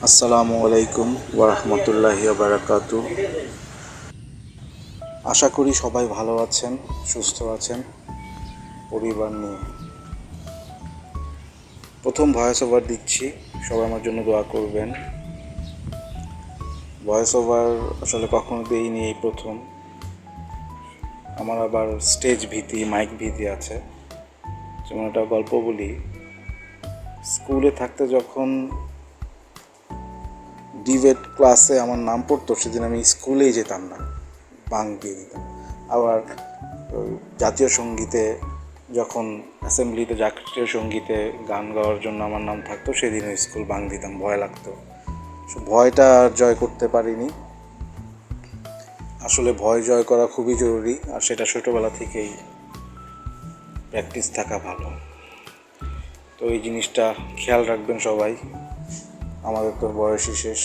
আসসালামু আলাইকুম ওয়া রাহমাতুল্লাহি ওয়া বারাকাতুহু। আশা করি সবাই ভালো আছেন, সুস্থ আছেন পরিবার নিয়ে। প্রথম ভয়েস ওভার দিচ্ছি, সবাই আমার জন্য দোয়া করবেন। ভয়েস ওভার আসলে কখনো দিইনি, এই প্রথম। আমার আবার স্টেজ ভীতি, মাইক ভীতি আছে। যেমন একটা গল্প বলি, স্কুলে থাকতে যখন ডিবেট ক্লাসে আমার নাম পড়তো, সেদিন আমি স্কুলেই যেতাম না, বাঙ্ক দিয়ে দিতাম। আবার জাতীয় সঙ্গীতে যখন অ্যাসেম্বলিতে জাতীয় সঙ্গীতে গান গাওয়ার জন্য আমার নাম থাকতো, সেদিনও স্কুল বাঙ্ক দিতাম, ভয় লাগতো। ভয়টা জয় করতে পারিনি। আসলে ভয় জয় করা খুবই জরুরি, আর সেটা ছোটোবেলা থেকেই প্র্যাকটিস থাকা ভালো। তো এই জিনিসটা খেয়াল রাখবেন সবাই। আমাদের তো বয়সই শেষ,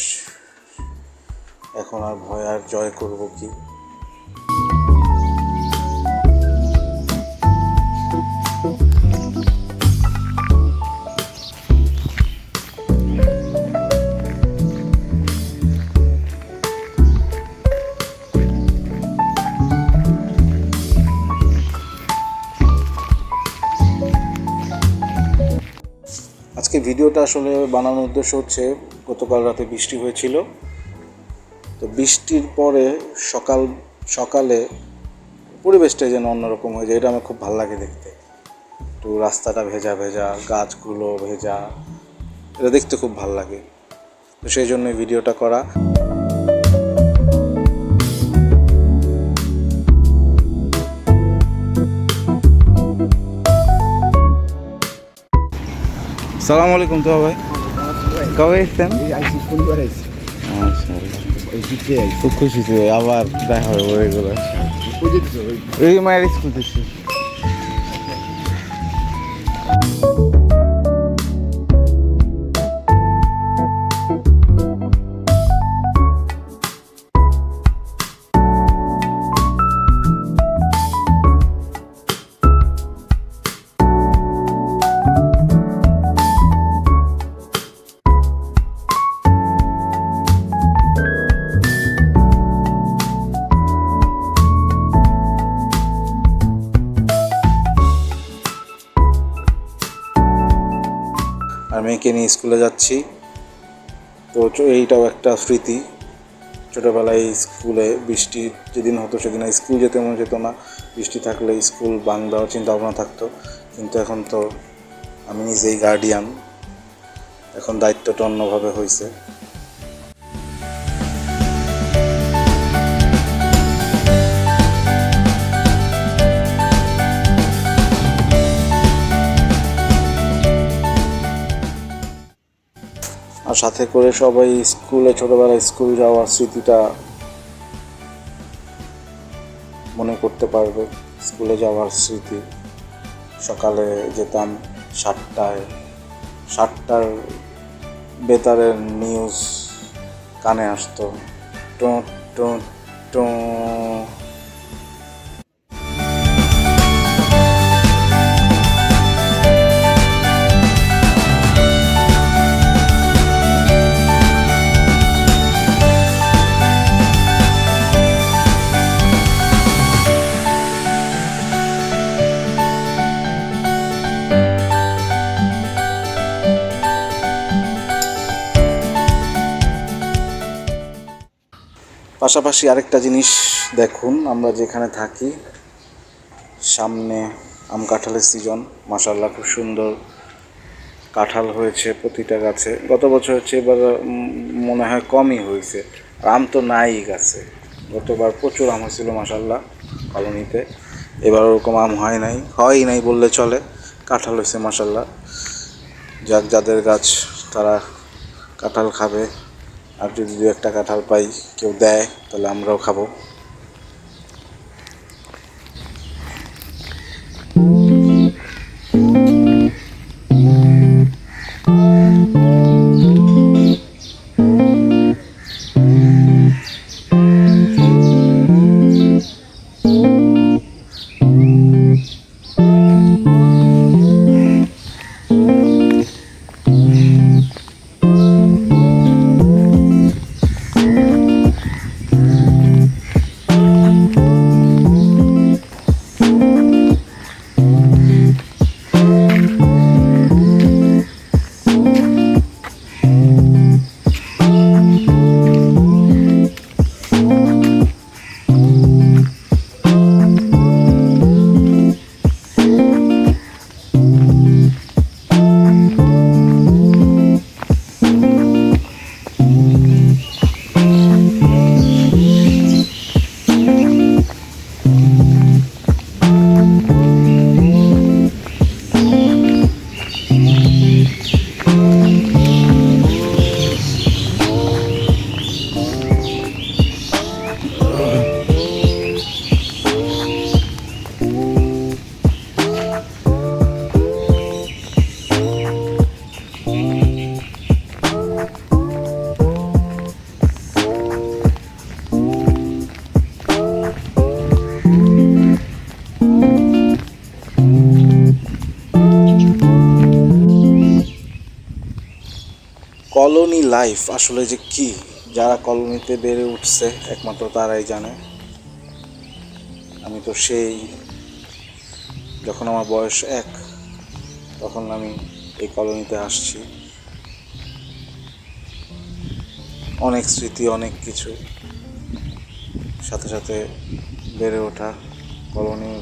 এখন আর ভয় আর জয় করব কি। আজকে ভিডিওটা আসলে বানানোর উদ্দেশ্য হচ্ছে, গতকাল রাতে বৃষ্টি হয়েছিল, তো বৃষ্টির পরে সকালে পরিবেশটা যেন অন্যরকম হয়ে যায়, এটা আমার খুব ভালো লাগে দেখতে। একটু রাস্তাটা ভেজা ভেজা, গাছগুলো ভেজা, এটা দেখতে খুব ভালো লাগে। তো সেই জন্যই ভিডিওটা করা। সালাম আলাইকুম। তো ভাই কবে এসছেন? খুব খুশি ছিল, আবার দেখা হবে ওইগুলো। এই মায়ের স্কুল থেকে। আর মেয়েকে নিয়ে স্কুলে যাচ্ছি, তো এইটাও একটা স্মৃতি। ছোটোবেলায় স্কুলে বৃষ্টি যেদিন হতো, সেদিন স্কুল যেতে মনে যেত না। বৃষ্টি থাকলে স্কুল বাঙ্ক দেওয়ার চিন্তা ভাবনা থাকতো, কিন্তু এখন তো আমি নিজেই গার্ডিয়ান, এখন দায়িত্বটা অন্যভাবে হয়েছে। আর সাথে করে সবাই স্কুলে, ছোটোবেলায় স্কুল যাওয়ার স্মৃতিটা মনে করতে পারবে। স্কুলে যাওয়ার স্মৃতি, সকালে যেতাম 7টার বেতারের নিউজ কানে আসতো, টো টো টো। পাশাপাশি আরেকটা জিনিস দেখুন, আমরা যেখানে থাকি সামনে আম কাঁঠালের সিজন। মাশাআল্লাহ, খুব সুন্দর কাঁঠাল হয়েছে প্রতিটা গাছে। গত বছর হচ্ছে, এবার মনে হয় কমই হয়েছে। আর আম তো নাই গাছে, গতবার প্রচুর আম হয়েছিল মাশাআল্লাহ কলোনিতে। এবার ওরকম আম হয়ই নাই বললে চলে। কাঁঠাল হয়েছে মাশাআল্লাহ। যাক, যাদের গাছ তারা কাঁঠাল খাবে, আর যদি 2-1টা কাঁঠাল পাই, কেউ দেয়, তাহলে আমরাও খাবো। কলোনি লাইফ আসলে যে কি, যারা কলোনিতে বেড়ে উঠছে একমাত্র তারাই জানে। আমি তো সেই, যখন আমার বয়স 1 তখন আমি এই কলোনিতে আসছি। অনেক স্মৃতি, অনেক কিছু সাথে সাথে বেড়ে ওঠা। কলোনি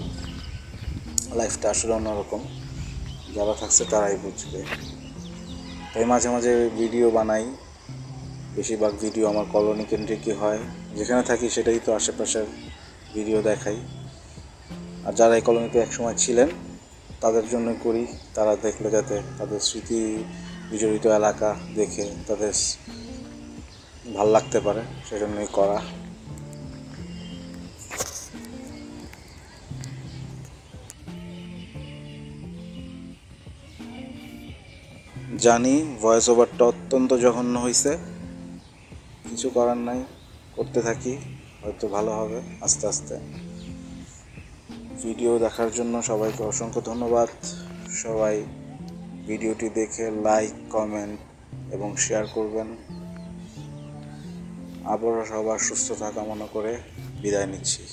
লাইফটা আসলে অন্যরকম, যারা থাকছে তারাই বুঝবে। তাই মাঝে মাঝে ভিডিও বানাই, বেশিরভাগ ভিডিও আমার কলোনি কেন্দ্রিকই হয়। যেখানে থাকি সেটাই তো আশেপাশের ভিডিও দেখাই। আর যারা এই কলোনিতে একসময় ছিলেন তাদের জন্যই করি, তারা দেখলে যাতে তাদের স্মৃতি বিজড়িত এলাকা দেখে তাদের ভাল লাগতে পারে, সেজন্যই করা। জানি ভয়েস ওভারটা অত্যন্ত জঘন্য হয়েছে, কিছু করার নাই, করতে থাকি, হয়তো ভালো হবে আস্তে আস্তে। ভিডিও দেখার জন্য সবাইকে অসংখ্য ধন্যবাদ। সবাই ভিডিওটি দেখে লাইক, কমেন্ট এবং শেয়ার করবেন। আবারও সবার সুস্থতা কামনা করে বিদায় নিচ্ছি।